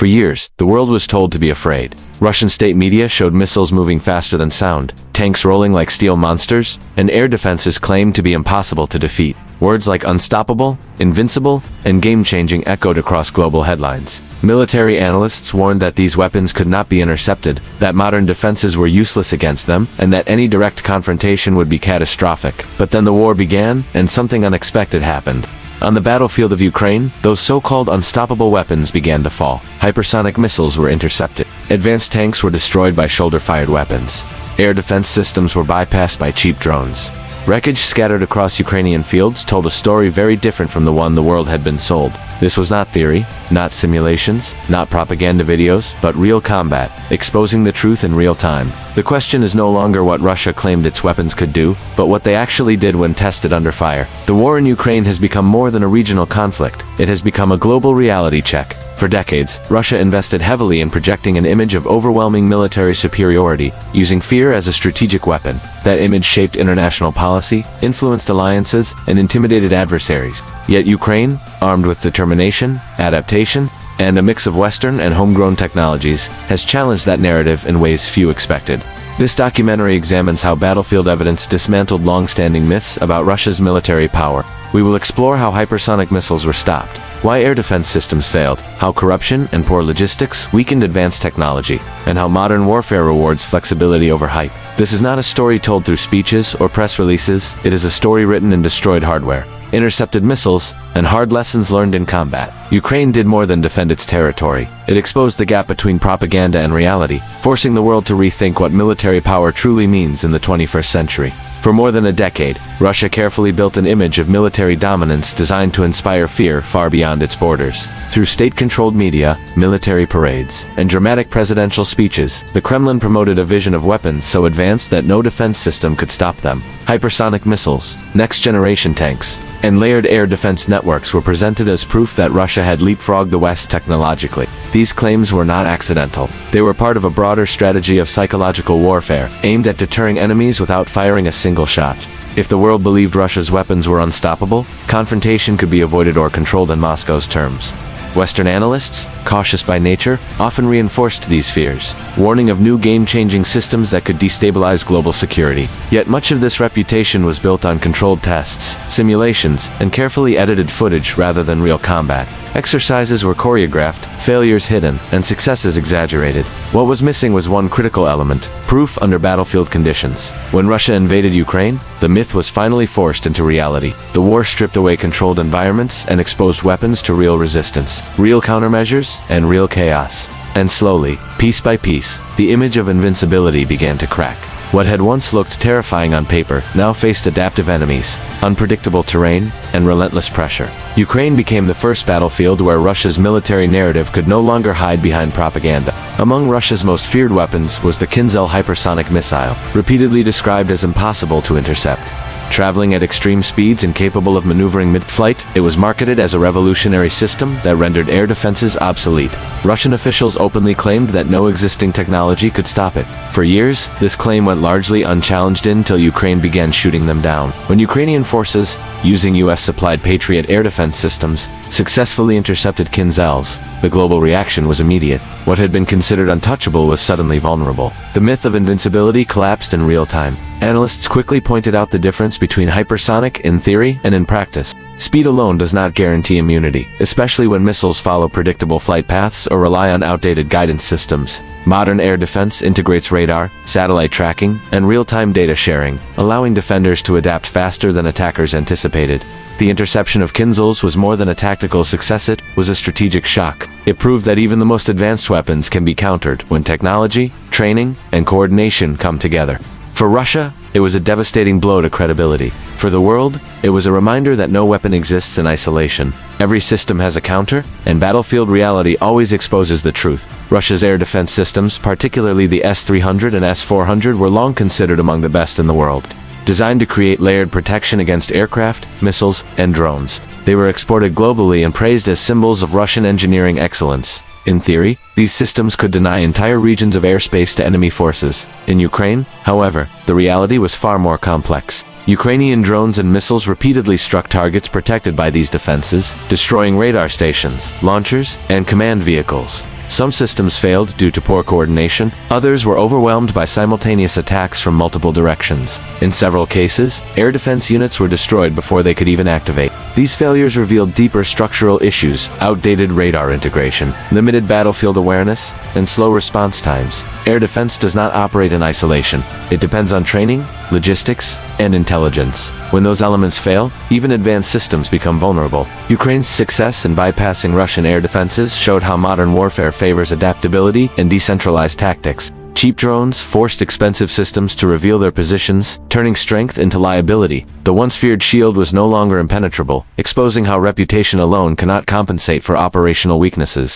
For years, the world was told to be afraid. Russian state media showed missiles moving faster than sound, tanks rolling like steel monsters, and air defenses claimed to be impossible to defeat. Words like unstoppable, invincible, and game-changing echoed across global headlines. Military analysts warned that these weapons could not be intercepted, that modern defenses were useless against them, and that any direct confrontation would be catastrophic. But then the war began, and something unexpected happened. On the battlefield of Ukraine, those so-called unstoppable weapons began to fall. Hypersonic missiles were intercepted. Advanced tanks were destroyed by shoulder-fired weapons. Air defense systems were bypassed by cheap drones. Wreckage scattered across Ukrainian fields told a story very different from the one the world had been sold. This was not theory, not simulations, not propaganda videos, but real combat, exposing the truth in real time. The question is no longer what Russia claimed its weapons could do, but what they actually did when tested under fire. The war in Ukraine has become more than a regional conflict. It has become a global reality check. For decades, Russia invested heavily in projecting an image of overwhelming military superiority, using fear as a strategic weapon. That image shaped international policy, influenced alliances, and intimidated adversaries. Yet Ukraine, armed with determination, adaptation, and a mix of Western and homegrown technologies, has challenged that narrative in ways few expected. This documentary examines how battlefield evidence dismantled long-standing myths about Russia's military power. We will explore how hypersonic missiles were stopped, why air defense systems failed, how corruption and poor logistics weakened advanced technology, and how modern warfare rewards flexibility over hype. This is not a story told through speeches or press releases, it is a story written in destroyed hardware, intercepted missiles, and hard lessons learned in combat. Ukraine did more than defend its territory. It exposed the gap between propaganda and reality, forcing the world to rethink what military power truly means in the 21st century. For more than a decade, Russia carefully built an image of military dominance designed to inspire fear far beyond its borders. Through state-controlled media, military parades, and dramatic presidential speeches, the Kremlin promoted a vision of weapons so advanced that no defense system could stop them. Hypersonic missiles, next-generation tanks, and layered air defense networks were presented as proof that Russia had leapfrogged the West technologically. These claims were not accidental. They were part of a broader strategy of psychological warfare, aimed at deterring enemies without firing a single shot. If the world believed Russia's weapons were unstoppable, confrontation could be avoided or controlled in Moscow's terms. Western analysts, cautious by nature, often reinforced these fears, warning of new game-changing systems that could destabilize global security. Yet much of this reputation was built on controlled tests, simulations, and carefully edited footage rather than real combat. Exercises were choreographed, failures hidden, and successes exaggerated. What was missing was one critical element: proof under battlefield conditions. When Russia invaded Ukraine, the myth was finally forced into reality. The war stripped away controlled environments and exposed weapons to real resistance, real countermeasures, and real chaos. And slowly, piece by piece, the image of invincibility began to crack. What had once looked terrifying on paper now faced adaptive enemies, unpredictable terrain, and relentless pressure. Ukraine became the first battlefield where Russia's military narrative could no longer hide behind propaganda. Among Russia's most feared weapons was the Kinzhal hypersonic missile, repeatedly described as impossible to intercept. Traveling at extreme speeds and capable of maneuvering mid-flight, it was marketed as a revolutionary system that rendered air defenses obsolete. Russian officials openly claimed that no existing technology could stop it. For years, this claim went largely unchallenged until Ukraine began shooting them down. When Ukrainian forces, using US-supplied Patriot air defense systems, successfully intercepted Kinzhals, the global reaction was immediate. What had been considered untouchable was suddenly vulnerable. The myth of invincibility collapsed in real time. Analysts quickly pointed out the difference between hypersonic in theory and in practice. Speed alone does not guarantee immunity, especially when missiles follow predictable flight paths or rely on outdated guidance systems. Modern air defense integrates radar, satellite tracking, and real-time data sharing, allowing defenders to adapt faster than attackers anticipated. The interception of Kinzhals was more than a tactical success, it was a strategic shock. It proved that even the most advanced weapons can be countered when technology, training, and coordination come together. For Russia, it was a devastating blow to credibility. For the world, it was a reminder that no weapon exists in isolation. Every system has a counter, and battlefield reality always exposes the truth. Russia's air defense systems, particularly the S-300 and S-400, were long considered among the best in the world. Designed to create layered protection against aircraft, missiles, and drones, they were exported globally and praised as symbols of Russian engineering excellence. In theory, these systems could deny entire regions of airspace to enemy forces. In Ukraine, however, the reality was far more complex. Ukrainian drones and missiles repeatedly struck targets protected by these defenses, destroying radar stations, launchers, and command vehicles. Some systems failed due to poor coordination, others were overwhelmed by simultaneous attacks from multiple directions. In several cases, air defense units were destroyed before they could even activate. These failures revealed deeper structural issues: outdated radar integration, limited battlefield awareness, and slow response times. Air defense does not operate in isolation. It depends on training, logistics, and intelligence. When those elements fail, even advanced systems become vulnerable. Ukraine's success in bypassing Russian air defenses showed how modern warfare favors adaptability and decentralized tactics. Cheap drones forced expensive systems to reveal their positions, turning strength into liability. The once feared shield was no longer impenetrable, exposing how reputation alone cannot compensate for operational weaknesses.